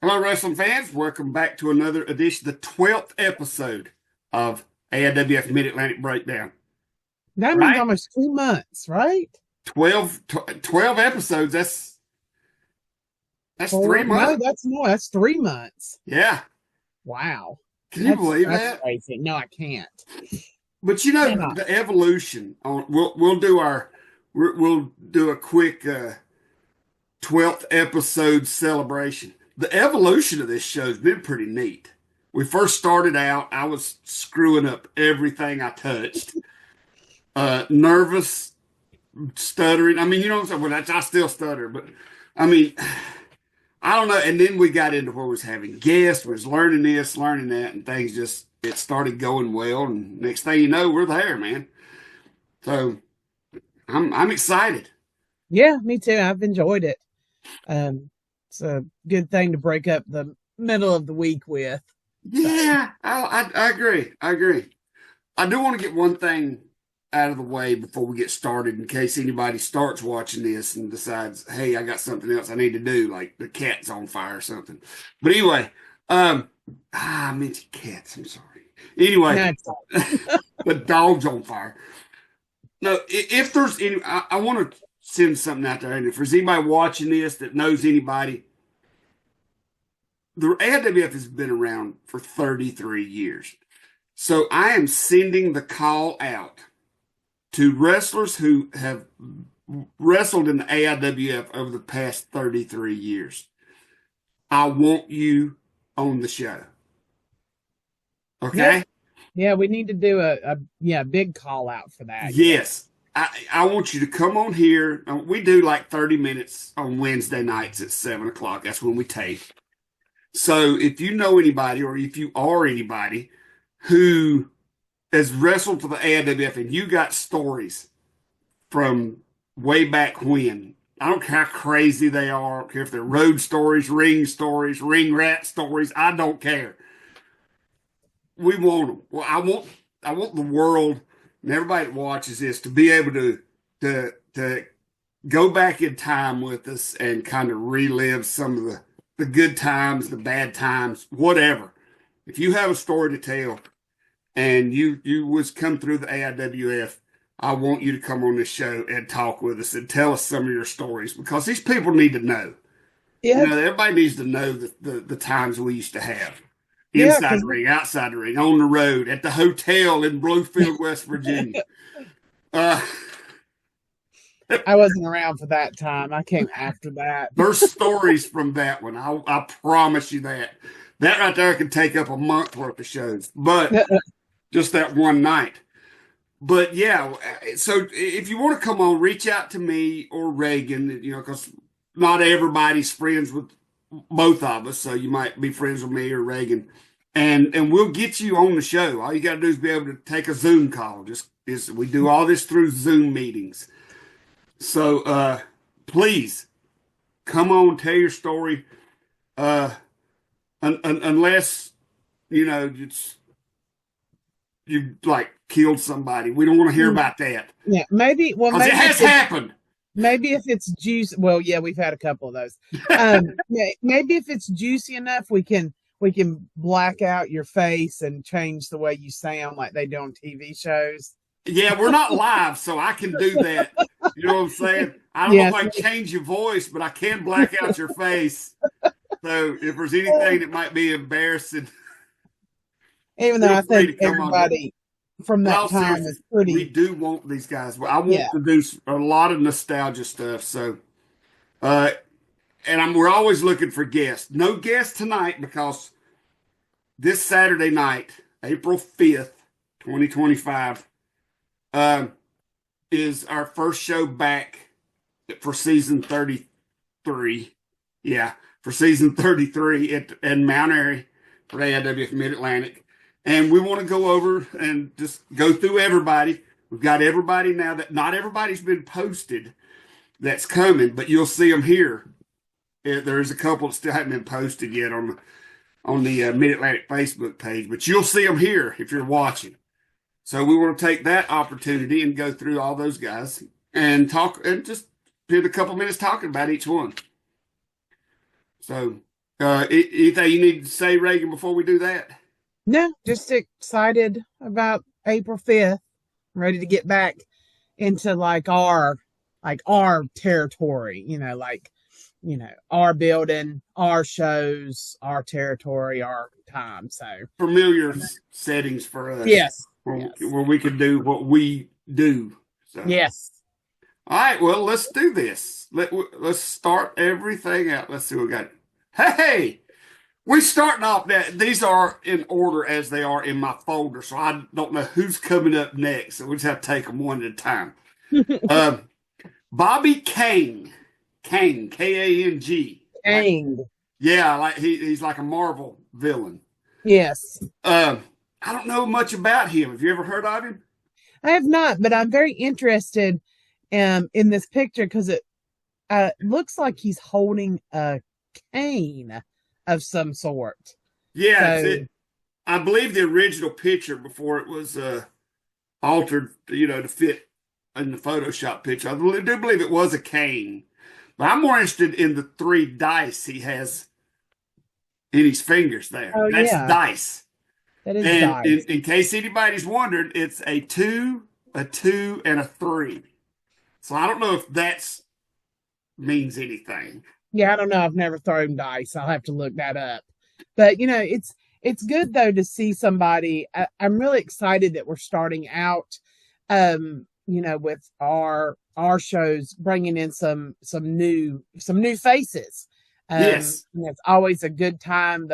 Hello, wrestling fans. Welcome back to another edition, the 12th episode of AIWF Mid-Atlantic Breakdown. That means Right? almost 2 months, right? 12 episodes. That's three Four? No, months. that's more. That's 3 months. Yeah. Wow. Can you believe That's that? crazy. No, I can't. But you know, Cannot. the evolution on we'll do a quick 12th episode celebration. The evolution of this show's been pretty neat. We first started out, I was screwing up everything I touched. Nervous, stuttering. I mean, you know what I'm saying? Well, I still stutter, but I mean, I don't know. And then we got into where we was having guests, we was learning this, learning that, and things it started going well. And next thing you know, we're there, man. So I'm excited. Yeah, me too. I've enjoyed it. It's a good thing to break up the middle of the week with. So, Yeah, I agree. I agree. I do want to get one thing out of the way before we get started in case anybody starts watching this and decides, hey, I got something else I need to do, like the cat's on fire or something. But anyway, I mentioned cats, I'm sorry. no, Anyway, it's not. the dog's on fire. No, if there's any, I want to send something out there. And if there's anybody watching this that knows anybody, the AIWF has been around for 33 years. So I am sending the call out to wrestlers who have wrestled in the AIWF over the past 33 years. I want you on the show. Yeah, Okay? yeah, we need to do a big call out for that. Yeah. Yes. I want you to come on here. We do like 30 minutes on Wednesday nights at 7 o'clock. That's when we tape. So if you know anybody or if you are anybody who has wrestled for the AIWF and you got stories from way back when, I don't care how crazy they are. I don't care if they're road stories, ring rat stories. I don't care. We want them. Well, I want the world and everybody that watches this to be able to go back in time with us and kind of relive some of the good times, the bad times, whatever. If you have a story to tell and you was come through the AIWF, I want you to come on this show and talk with us and tell us some of your stories because these people need to know. Yeah, Everybody needs to know the times we used to have. yeah, Inside because the ring, outside the ring, on the road, at the hotel in Bluefield, West Virginia. Uh, I wasn't around for that time. I came after that. there's stories from that one. I promise you that. That right there can take up a month worth of shows, but just that one night. But yeah, so if you want to come on, reach out to me or Reagan, because not everybody's friends with both of us. So you might be friends with me or Reagan, and we'll get you on the show. All you got to do is be able to take a Zoom call. We do all this through Zoom meetings. So please come on, tell your story. Unless it's you like killed somebody, we don't want to hear about that Yeah, maybe. Well, because it maybe has happened. maybe if it's juicy. Well, yeah, we've had a couple of those. Maybe if it's juicy enough, we can black out your face and change the way you sound like they do on TV shows. Yeah, we're not live, so I can do that. You know what I'm saying? I don't know if Yes, I can change your voice, but I can black out your face. So if there's anything that might be embarrassing, even though feel I free think to come on. everybody from But that all time seriousness, is we pretty. do want these guys. I Yeah, want to do a lot of nostalgia stuff. So, uh, we're always looking for guests. No guests tonight because this Saturday night, April 5th, 2025, um, is our first show back for season 33. Yeah, for season 33 in Mount Airy for AIWF Mid Atlantic. And we want to go over and just go through everybody. We've got everybody now that not everybody's been posted that's coming, but you'll see them here. There's a couple that still haven't been posted yet on the Mid Atlantic Facebook page, but you'll see them here if you're watching. So we want to take that opportunity and go through all those guys and talk and just spend a couple minutes talking about each one. So Anything you need to say, Reagan, before we do that? No, just excited about April 5th. Ready to get back into like our territory, our building, our shows, our territory, our time. So Familiar settings for us yes, yes, where we can do what we do. So, yes. all right, well, let's do this. Let's start everything out. Let's see what we got. Hey, we're starting off that these are in order as they are in my folder, so I don't know who's coming up next. So we just have to take them one at a time. Um, Bobby Kane, Kang, like Kang. yeah, like he's like a Marvel villain. Yes. Um, I don't know much about him. Have you ever heard of him? I have not, but I'm very interested in this picture because it looks like he's holding a cane of some sort. Yeah, it's So, it. I believe the original picture before it was altered, to fit in the Photoshop picture. Do believe it was a cane, but I'm more interested in the three dice he has in his fingers there. oh That's yeah, dice. that is And dice. in case anybody's wondered, it's a two, and a three. So I don't know if that's means anything. Yeah, I don't know. I've never thrown dice. I'll have to look that up. But it's good though to see somebody. I'm really excited that we're starting out, with our shows, bringing in some new faces. Yes. It's always a good time.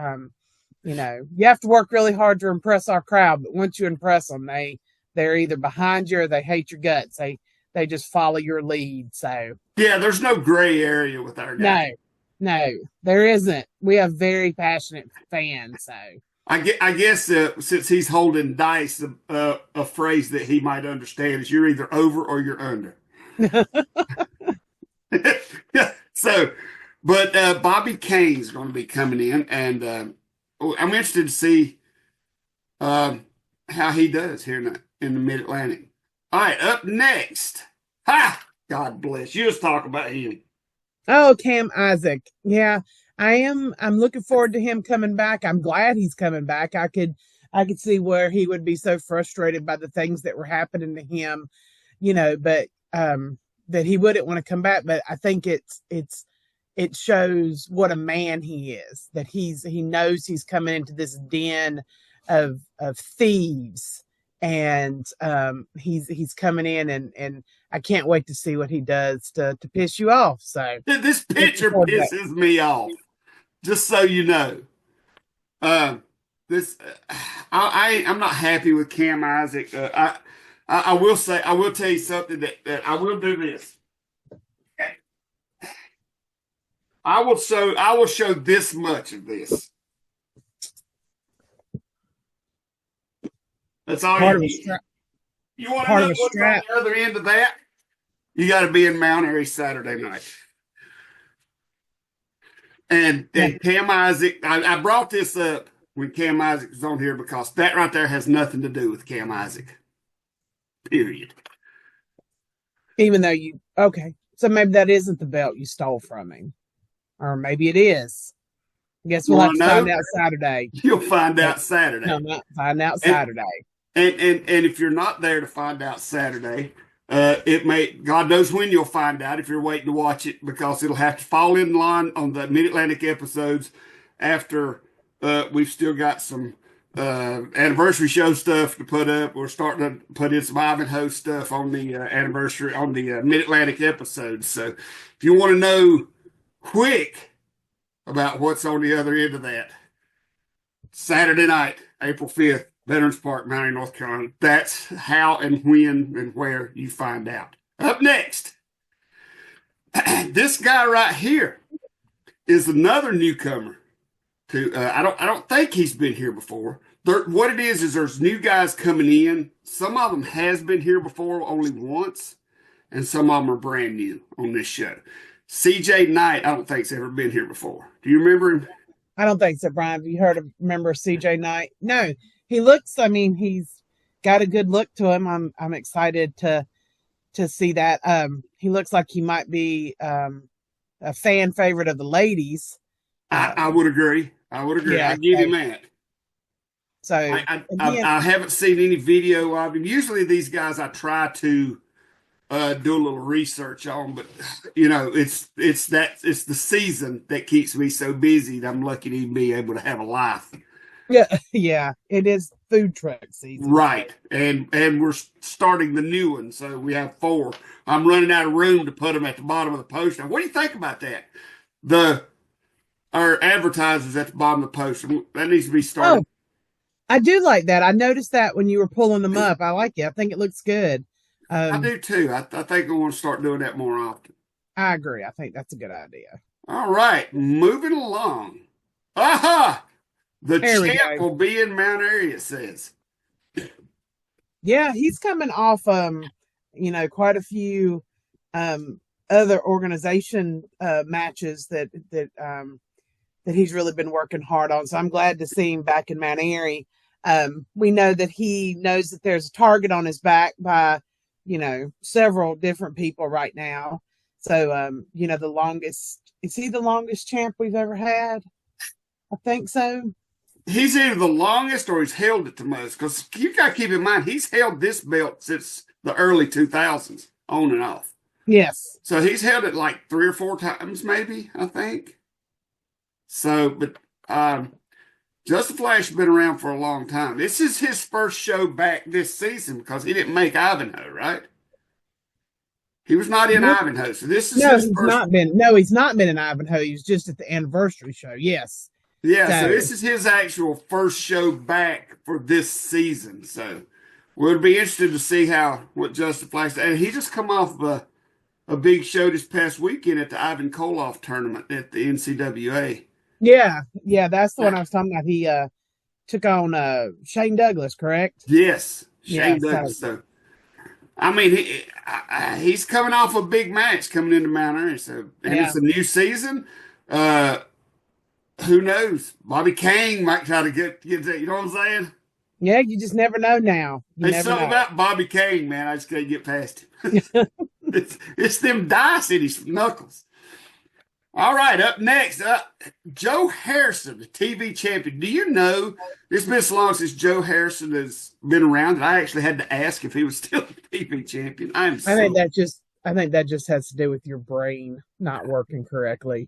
You have to work really hard to impress our crowd, but once you impress them, they're either behind you or they hate your guts. They just follow your lead. So Yeah, there's no gray area with our guy. no, no, there isn't. We have very passionate fans. So I guess since he's holding dice, a phrase that he might understand is you're either over or you're under. So, but Bobby Kane's going to be coming in, and I'm interested to see how he does here in the Mid Atlantic. All right, up next. Ha! God bless you. Let's talk about him. oh, Cam Isaac. Yeah, I am. I'm looking forward to him coming back. I'm glad he's coming back. I could see where he would be so frustrated by the things that were happening to him, but that he wouldn't want to come back. But I think it shows what a man he is, that he knows he's coming into this den of thieves, and he's coming in, and I can't wait to see what he does to piss you off. So This looking picture forward to that. pisses me off. Just so you know, uh, this I'm not happy with Cam Isaac. I will say I will tell you something that I will do this. I will show this much of this. That's all Part you of a need. strap. You want to Part know of a what's on strap. the other end of that? You got to be in Mount Airy Saturday night. And Yeah. Cam Isaac, I brought this up when Cam Isaac was on here because that right there has nothing to do with Cam Isaac. Period. Even though okay, so maybe that isn't the belt you stole from him, or maybe it is. I guess You we'll have want to to find know? out Saturday. You'll find But out Saturday. no, not find out And Saturday. and if you're not there to find out Saturday, it may God knows when you'll find out if you're waiting to watch it because it'll have to fall in line on the Mid Atlantic episodes after we've still got some anniversary show stuff to put up. We're starting to put in some Ivanhoe stuff on the anniversary on the Mid Atlantic episodes. So if you want to know quick about what's on the other end of that, Saturday night, April 5th, Veterans Park, Mount Airy, North Carolina. That's how and when and where you find out. Up next, this guy right here is another newcomer to I don't think he's been here before. What it is there's new guys coming in. Some of them has been here before only once, and some of them are brand new on this show. CJ Knight, I don't think's ever been here before. Do you remember him? I don't think so, Brian. Have you remember CJ Knight? No, he looks. I mean, he's got a good look to him. I'm excited to see that. He looks like he might be a fan favorite of the ladies. I would agree. I would agree. I Yeah. give him that. So again, I haven't seen any video of him. Usually these guys I try to do a little research on, but it's the season that keeps me so busy that I'm lucky to even be able to have a life. yeah, yeah, it is food truck season. So Right, and we're starting the new one, so we have four. I'm running out of room to put them at the bottom of the post. Now, what do you think about that? The Our advertisers at the bottom of the post that needs to be started. oh, I do like that. I noticed that when you were pulling them up. I like it. I think it looks good. I Um, do too. I think I want to start doing that more often. I agree. I think that's a good idea. All right, moving along. Aha! The There we champ go. will be in Mount Airy, it says. Yeah, he's coming off quite a few other organization matches that he's really been working hard on. So I'm glad to see him back in Mount Airy. We know that he knows that there's a target on his back by, several different people right now. So, the longest, is he the longest champ we've ever had? I think so. He's either the longest or he's held it the most. Because you got to keep in mind, he's held this belt since the early 2000s, on and off. Yes. So he's held it like 3 or 4 times, maybe, I think. So, but Just the Flash has been around for a long time. This is his first show back this season because he didn't make Ivanhoe, right? He was not in Nope. Ivanhoe. So this is No, his he's first. not been. No, he's not been in Ivanhoe. He was just at the anniversary show. Yes. Yeah, so So this is his actual first show back for this season. So we'll be interested to see what Justin Flash. And he just come off a big show this past weekend at the Ivan Koloff tournament at the NCWA. yeah, that's the one Uh, I was talking about. He took on Shane Douglas, correct? yes, Yeah. Shane So Douglas. So I mean, he's coming off a big match coming into Mount Airy. So and yeah, it's a new season. Uh, who knows? Bobby King might try to get that. You know what I'm saying? yeah. You just never know now. You There's never something know. about Bobby King, man. I just can't get past him. It's them dice in his knuckles. All right, up next, Joe Harrison, the TV champion. Do you know it's been so long since Joe Harrison has been around that I actually had to ask if he was still the TV champion? I'm I think so. that just has to do with your brain not working correctly.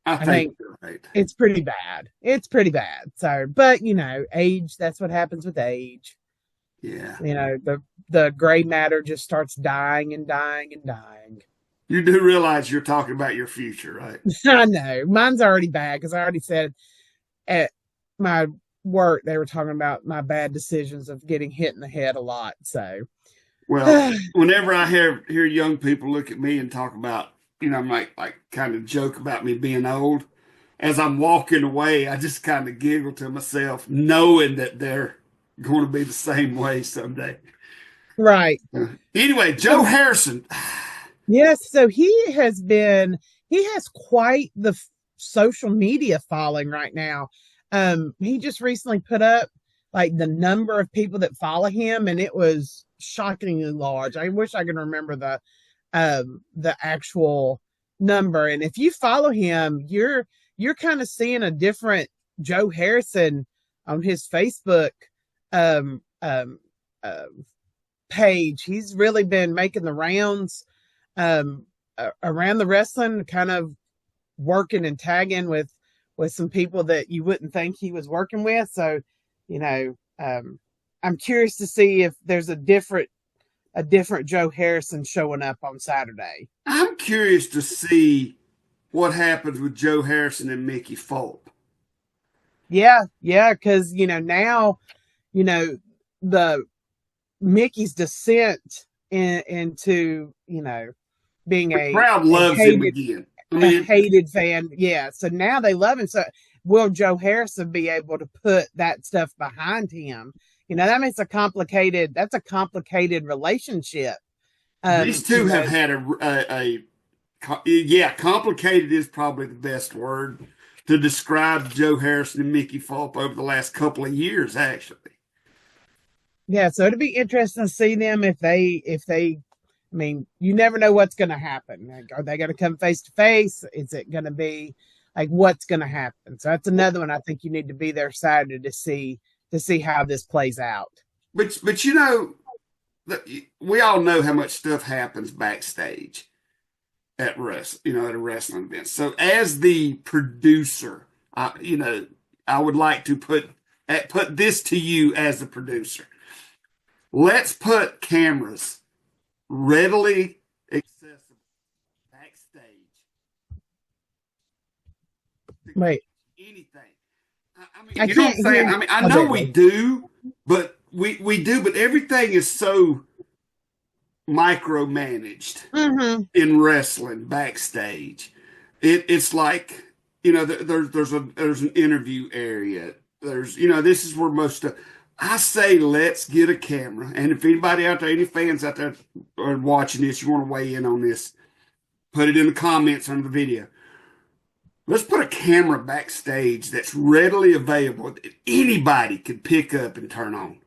I I think think you're right. it's pretty bad. It's pretty bad. So, but age, that's what happens with age. Yeah, The gray matter just starts dying and dying and dying. you do realize you're talking about your future, right? I know. Mine's already bad because I already said at my work they were talking about my bad decisions of getting hit in the head a lot. So Well, whenever I hear young people look at me and talk about, I'm like kind of joke about me being old. As I'm walking away, I just kind of giggle to myself, knowing that they're going to be the same way someday. right. Anyway, Joe So Harrison. yes, so he has quite the social media following right now. He just recently put up like the number of people that follow him, and it was shockingly large. I wish I could remember the actual number. And if you follow him, you're kind of seeing a different Joe Harrison on his Facebook um um uh, page. He's really been making the rounds around the wrestling, kind of working and tagging with some people that you wouldn't think he was working with. So, you know, I'm curious to see if there's a different Joe Harrison showing up on Saturday. I'm curious to see what happens with Joe Harrison and Mickey Fulp. Yeah, because now you know the Mickey's descent into being The crowd a loves him hated again. I a mean, hated fan. Yeah, so now they love him. So will Joe Harrison be able to put that stuff behind him? That makes that's a complicated relationship. these Um, you two have know, had yeah, complicated is probably the best word to describe Joe Harrison and Mickey Fulp over the last couple of years, actually. yeah, so it'll be interesting to see them if they I mean, you never know what's going to happen. Like, are they going to come face to face? Is it going to be like what's going to happen. So that's another one. I think you need to be there Saturday to see how this plays out. But you know, we all know how much stuff happens backstage at at a wrestling event. So as the producer, I would like to put this to you as the producer. Let's put cameras readily accessible backstage. Wait. Anything. I mean, you know what I'm saying? I mean, I know we do, but we do, but everything is so micromanaged in wrestling backstage. It's like, there's an interview area. This is where most of, I say, let's get a camera. And if anybody out there, any fans out there are watching this, you want to weigh in on this, put it in the comments under the video. Let's put a camera backstage that's readily available that anybody could pick up and turn on.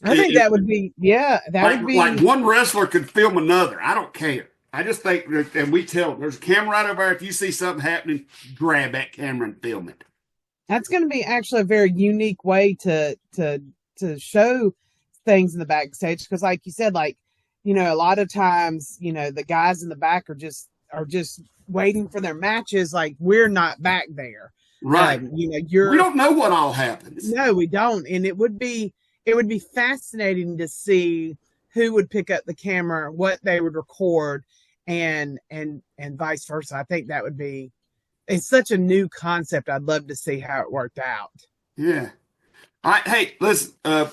I think that would be, would be like one wrestler could film another. I don't care. I just think, and we tell them, there's a camera right over there. If you see something happening, grab that camera and film it. That's going to be actually a very unique way to show things in the backstage, because, like you said, like, a lot of times, the guys in the back are just waiting for their matches. Like, we're not back there, right? We don't know what all happens. No, we don't, and it would be fascinating to see who would pick up the camera, what they would record, and vice versa. I think that would be. It's such a new concept. I'd love to see how it worked out. Yeah. Hey, listen. To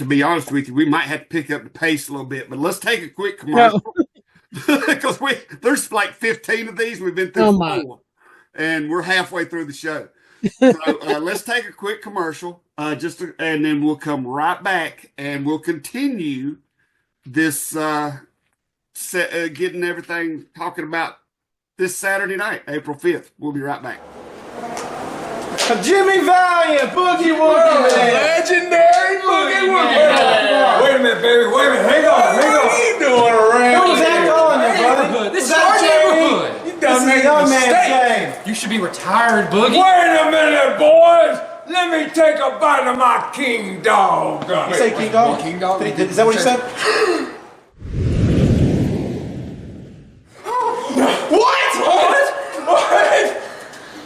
be honest with you, we might have to pick up the pace a little bit, but let's take a quick commercial. Because there's like 15 of these. We've been through 4, and we're halfway through the show. So let's take a quick commercial, and then we'll come right back, and we'll continue this getting everything talking about this Saturday night, April 5th. We'll be right back. Jimmy Valiant, Boogie Woogie Man. Legendary Boogie Woogie Man. Wait a minute, baby. Wait a minute. Hang on. What are you doing around What was that calling you, buddy? This is our neighborhood. You done made a mistake. You should be retired, Boogie. Wait a minute, boys. Let me take a bite of my king dog. You say king dog? King dog? Is that what you said?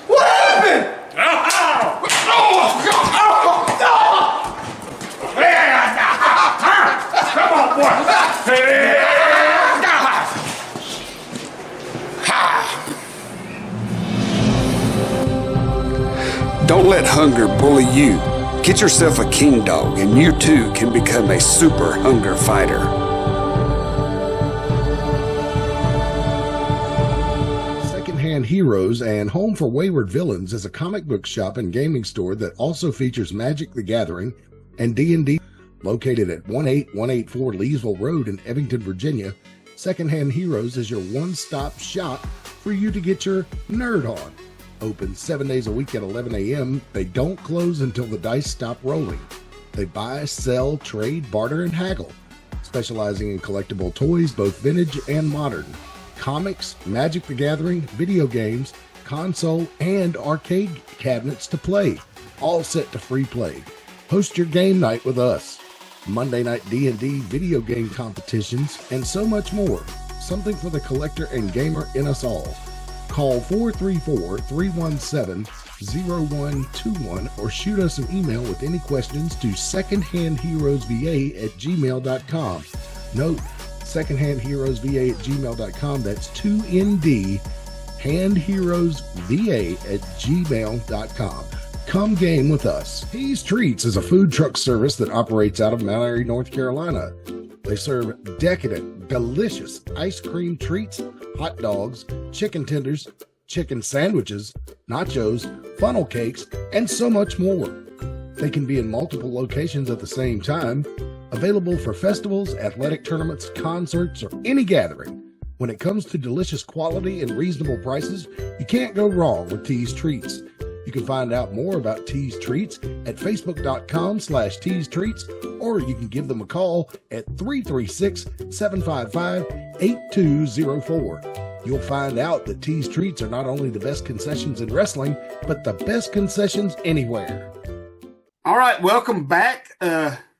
What happened? Come on, boy. Don't let hunger bully you. Get yourself a king dog, and you too can become a super hunger fighter. Secondhand Heroes and Home for Wayward Villains is a comic book shop and gaming store that also features Magic the Gathering and D&D. Located at 18184 Leesville Road in Evanston, Virginia, Secondhand Heroes is your one-stop shop for you to get your nerd on. Open 7 days a week at 11 a.m. They don't close until the dice stop rolling. They buy, sell, trade, barter, and haggle, specializing in collectible toys, both vintage and modern, comics, Magic the Gathering, video games, console, and arcade cabinets to play, all set to free play. Host your game night with us. Monday night D&D video game competitions, and so much more. Something for the collector and gamer in us all. Call 434-317-0121 or shoot us an email with any questions to secondhandheroesva@gmail.com. Note, secondhandheroesva@gmail.com. That's 2ND, handheroesva@gmail.com. Come game with us. Tease Treats is a food truck service that operates out of Mount Airy, North Carolina. They serve decadent, delicious ice cream treats, hot dogs, chicken tenders, chicken sandwiches, nachos, funnel cakes, and so much more. They can be in multiple locations at the same time, available for festivals, athletic tournaments, concerts, or any gathering. When it comes to delicious quality and reasonable prices, you can't go wrong with Tease Treats. You can find out more about Tease Treats at facebook.com/Tease Treats, or you can give them a call at 336-755-8204. You'll find out that T's Treats are not only the best concessions in wrestling, but the best concessions anywhere. All right, welcome back.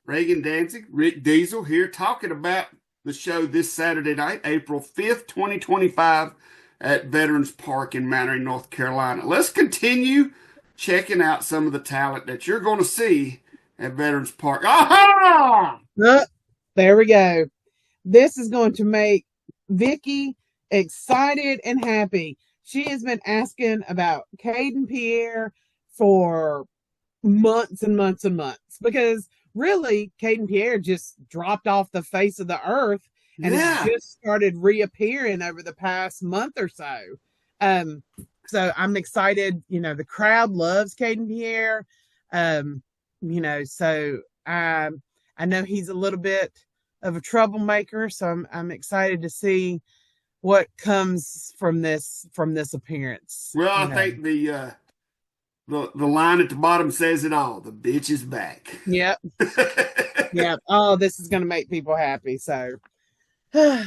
Reagan Danzig, Rick Diesel here, talking about the show this Saturday night, April 5th, 2025, at Veterans Park in Mount Airy, North Carolina. Let's continue checking out some of the talent that you're going to see at Veterans Park. Aha! There we go. This is going to make Vicky excited and happy. She has been asking about Caden Pierre for months and months and months, because really Caden Pierre just dropped off the face of the earth and has just started reappearing over the past month or so. So I'm excited. You know, the crowd loves Caden Pierre. You know, so I know he's a little bit of a troublemaker, so I'm excited to see what comes from this appearance. Well, I think the line at the bottom says it all. The bitch is back. Yep. Yep. Oh, this is going to make people happy. So, all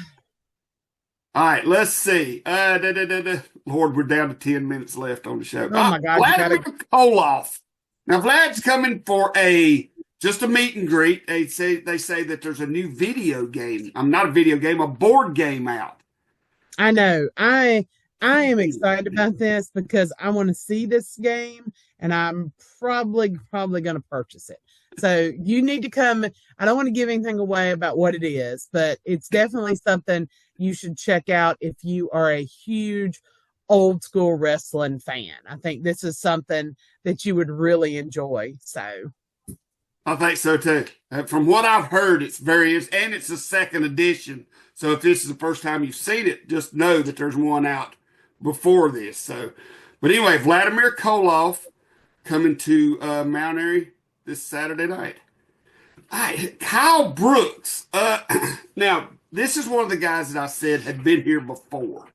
right, let's see. Lord, we're down to 10 minutes left on the show. Oh my God! Vladimir Koloff. Now, Vlad's coming for just a meet and greet. They say that there's a new video game. Not a video game, a board game out. I know. I am excited about this because I want to see this game, and I'm probably going to purchase it. So you need to come. I don't want to give anything away about what it is, but it's definitely something you should check out if you are a huge old school wrestling fan. I think this is something that you would really enjoy. So I think so too. From what I've heard, it's a second edition. So if this is the first time you've seen it, just know that there's one out before this. So, but anyway, Vladimir Koloff coming to Mount Airy this Saturday night. All right, Kyle Brooks. Now, this is one of the guys that I said had been here before.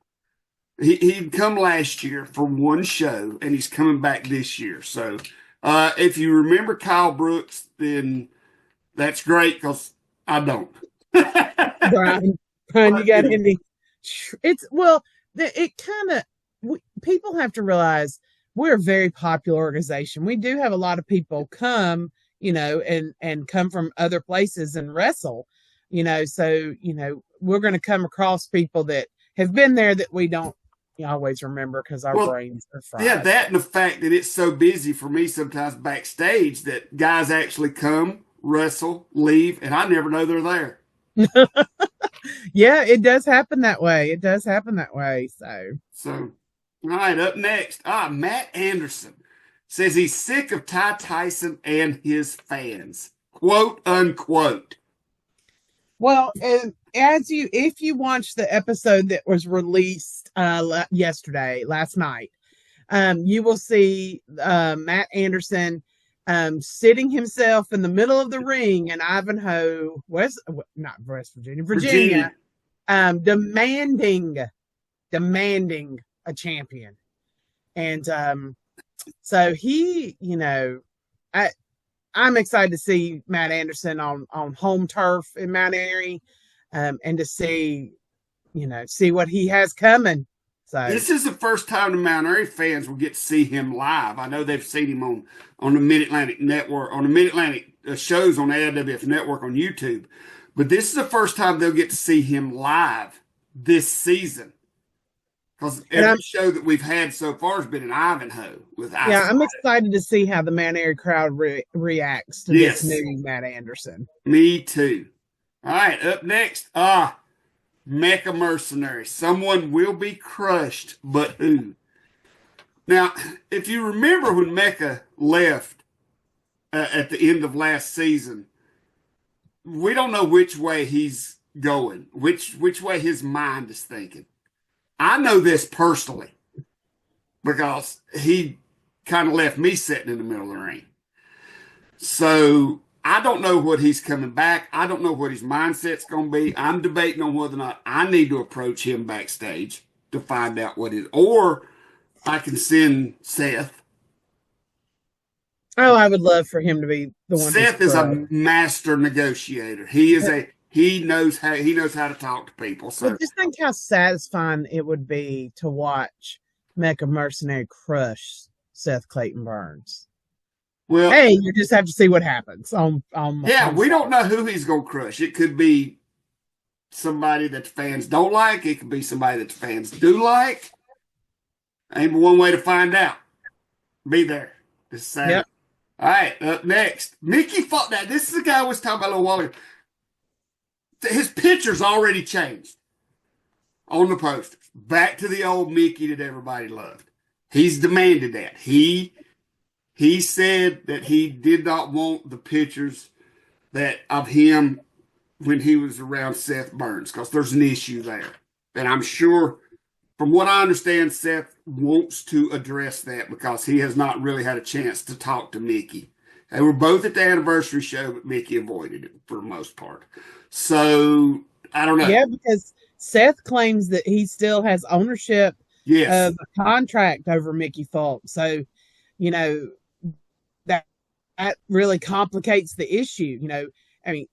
He'd come last year for one show, and he's coming back this year. So if you remember Kyle Brooks, then that's great, because I don't. Brian, you got any? It kind of, people have to realize we're a very popular organization. We do have a lot of people come, you know, and come from other places and wrestle, you know. So, you know, we're going to come across people that have been there that we don't always remember because our brains are fried. Yeah, that and the fact that it's so busy for me sometimes backstage that guys actually come, wrestle, leave, and I never know they're there. Yeah, it does happen that way. So, all right, up next, Matt Anderson says he's sick of Ty Tyson and his fans, quote unquote. Well, if you watched the episode that was released last night, you will see Matt Anderson sitting himself in the middle of the ring in Ivanhoe, Virginia, demanding a champion. And so he, you know, I'm excited to see Matt Anderson on home turf in Mount Airy, and to see what he has coming. So this is the first time the Mount Airy fans will get to see him live. I know they've seen him on the Mid-Atlantic Network, on the Mid-Atlantic shows on the AIWF Network on YouTube. But this is the first time they'll get to see him live this season. Because every show that we've had so far has been in Ivanhoe with Ice. Yeah, I'm excited to see how the Mount Airy crowd reacts to this new Matt Anderson. Me too. All right, up next, Mecha Mercenary. Someone will be crushed, but who? Now, if you remember when Mecha left at the end of last season, we don't know which way he's going, which way his mind is thinking. I know this personally because he kind of left me sitting in the middle of the ring. So I don't know what he's coming back. I don't know what his mindset's going to be. I'm debating on whether or not I need to approach him backstage to find out what it is. Or I can send Seth. Oh, I would love for him to be the one. Seth is a master negotiator. He He knows how to talk to people. So But just think how satisfying it would be to watch Mecha Mercenary crush Seth Clayton Burns. well, Hey, you just have to see what happens yeah, on we don't know who he's gonna crush. It could be somebody that the fans don't like. It could be somebody that the fans do like. Ain't but one way to find out. Be there this Saturday. Yep. All right, up next, Mickey fought that. This is the guy I was talking about a little while ago. His picture's already changed on the posters. Back to the old Mickey that everybody loved. He's demanded that. He said that he did not want the pictures that of him when he was around Seth Burns because there's an issue there. And I'm sure, from what I understand, Seth wants to address that because he has not really had a chance to talk to Mickey. They were both at the anniversary show, but Mickey avoided it for the most part. So, I don't know. Yeah, because Seth claims that he still has ownership Yes. of a contract over Mickey Fulk. So, you know, that really complicates the issue. You know, I mean,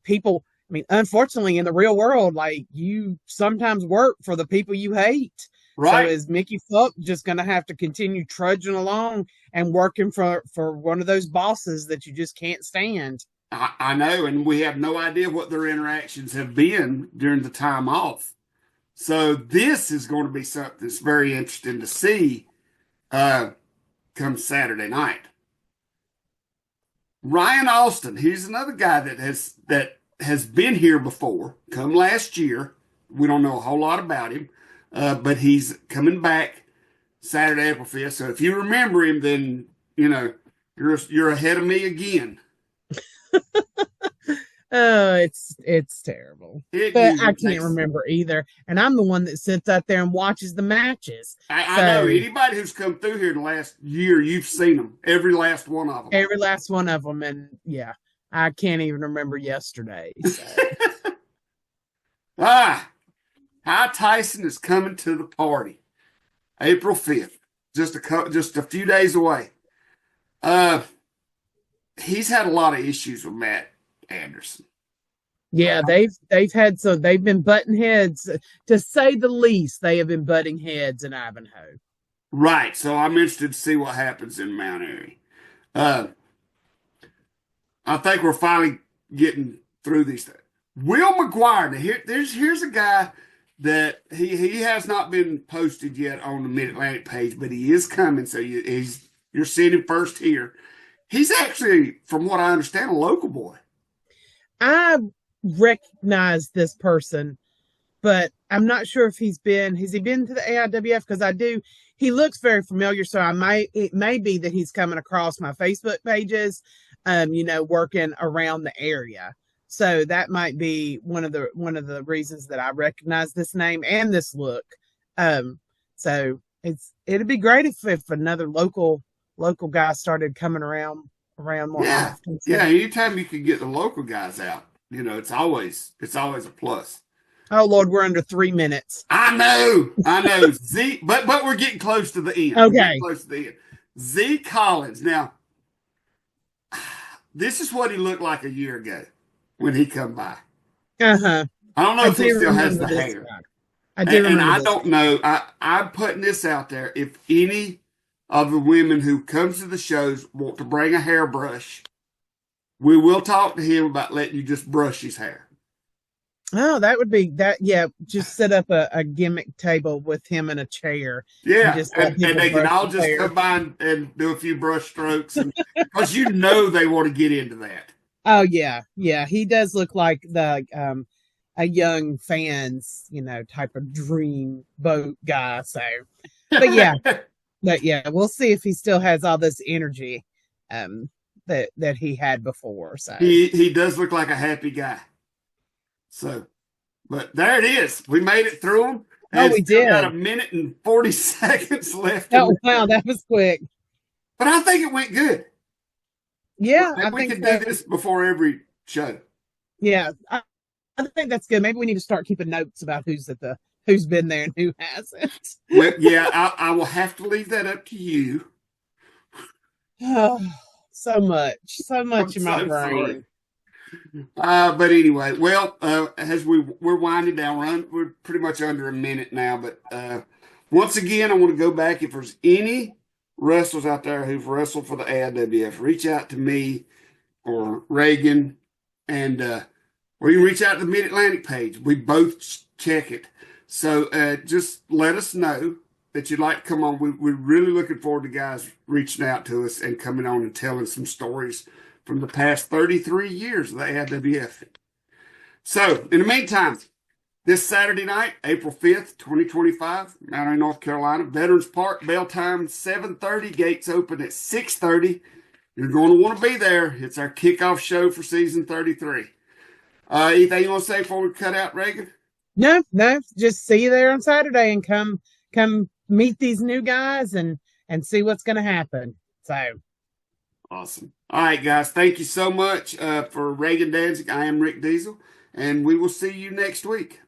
unfortunately, in the real world, like, you sometimes work for the people you hate. Right. So is Mickey Fulk just going to have to continue trudging along and working for one of those bosses that you just can't stand? I know, and we have no idea what their interactions have been during the time off. So this is going to be something that's very interesting to see come Saturday night. Ryan Austin, he's another guy that has been here before, come last year. We don't know a whole lot about him, but he's coming back Saturday, April 5th. So if you remember him, then, you know, you're ahead of me again. Oh, it's terrible. But I can't remember either. And I'm the one that sits out there and watches the matches. I know. Anybody who's come through here in the last year, you've seen them. Every last one of them. Every last one of them. And yeah, I can't even remember yesterday. So. Ty Tyson is coming to the party. April 5th. Just a few days away. He's had a lot of issues with Matt Anderson. Yeah, they've been butting heads, to say the least. They have been butting heads in Ivanhoe. Right. So I'm interested to see what happens in Mount Airy. I think we're finally getting through these things. Will McGuire. Now here's a guy that he has not been posted yet on the Mid-Atlantic page, but he is coming. So you're seeing him first here. He's actually, from what I understand, a local boy. I recognize this person, but I'm not sure if has he been to the AIWF? Because he looks very familiar. So it may be that he's coming across my Facebook pages, working around the area. So that might be one of the reasons that I recognize this name and this look. So it'd be great if another local guy started coming around more often. So. Yeah, anytime you can get the local guys out, it's always a plus. Oh Lord, we're under 3 minutes. I know. Z, but we're getting close to the end. Okay. Close to the end. Z Collins. Now, this is what he looked like a year ago when he come by. Uh-huh. I don't know if he still has the hair. I do remember. And I don't know. I'm putting this out there. If any of the women who comes to the shows want to bring a hairbrush, we will talk to him about letting you just brush his hair. Oh, that would be that. Yeah, just set up a gimmick table with him in a chair. Yeah, and they can all just come by and do a few brush strokes, because they want to get into that. Oh yeah, he does look like the a young fans type of dream boat guy. So, but yeah, we'll see if he still has all this energy that he had before. So he does look like a happy guy. So, but there it is. We made it through them. Oh, we did. Got a minute and 40 seconds left. Oh, wow, that was quick. But I think it went good. Yeah, I think we could do this before every show. Yeah, I think that's good. Maybe we need to start keeping notes about who's been there and who hasn't. Well, yeah, I will have to leave that up to you. Oh, so much in my brain. Sorry. But anyway, well, as we're winding down, we're pretty much under a minute now. But once again, I want to go back. If there's any wrestlers out there who've wrestled for the AIWF, reach out to me or Reagan, and or you can reach out to the Mid Atlantic page. We both check it. So just let us know that you'd like to come on. We're really looking forward to guys reaching out to us and coming on and telling some stories from the past 33 years of the AIWF. So, in the meantime, this Saturday night, April 5th, 2025, Mount North Carolina, Veterans Park, bell time 7:30, gates open at 6:30. You're going to want to be there. It's our kickoff show for season 33. Anything you want to say before we cut out, Reagan? No, just see you there on Saturday and come meet these new guys and see what's going to happen. So awesome. All right, guys. Thank you so much for Reagan Danzig. I am Rick Diesel, and we will see you next week.